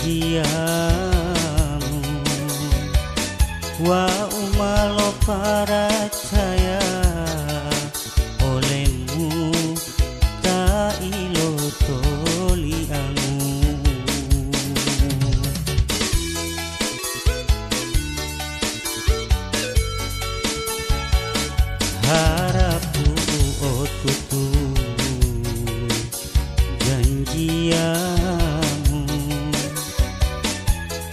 janjiamu wa umalo paracaya olehmu tak ilo tolianmu harapku oh tutu janjiamu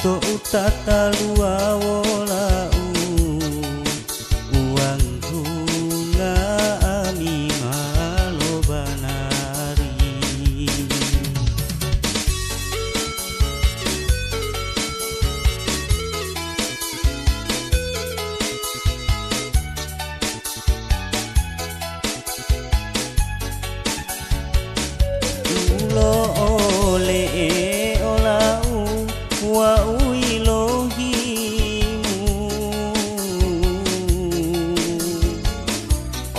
to utata luawolau uangku ngami malo banari ulo ole olau wa uilohimu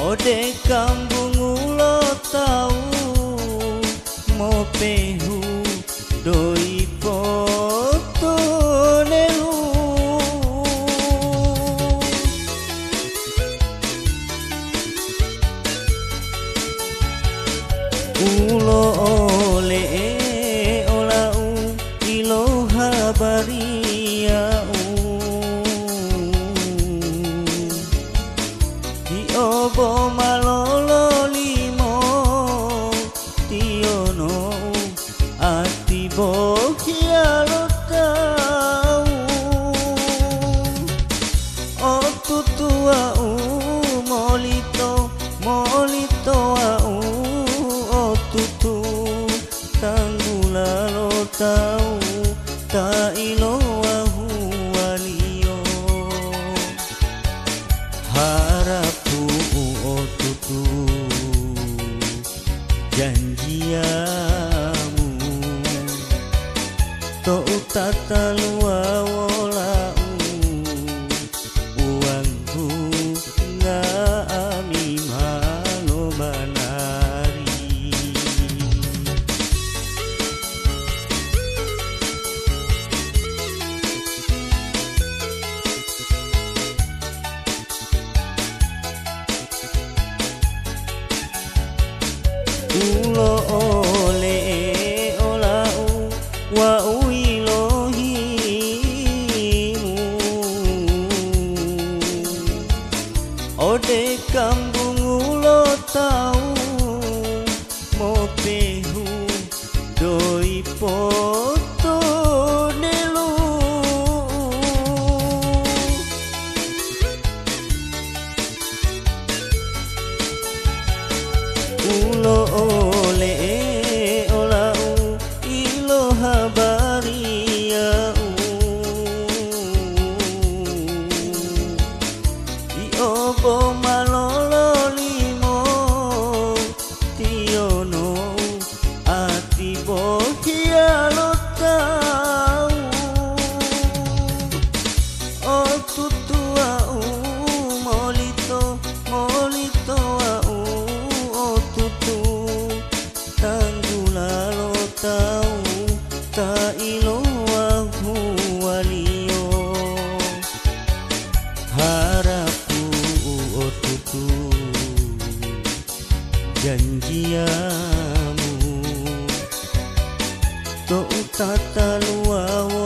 ode kambung ulo tau mo pehu doi poto nelu ulo ole olau ilo habariau di obo malolo limo tiono ati bohia lo tau o tutua molito molito au o tutu tanggula lo tau ta ilo ahu walio harapku oh tutu janjiamu to utata luawolau uangku ngami malo banari ulo ole olau wa uilohimu ode kambung ulo tau mo pehu doi poto nelu ulo ole olau ilo habariau di obo malolo limo tiono ati bohia lo tau o tutua molito molito au o tutu tanggula lo tau ta ilo ahu walio harapku oh tutu janjiamu to utata luawo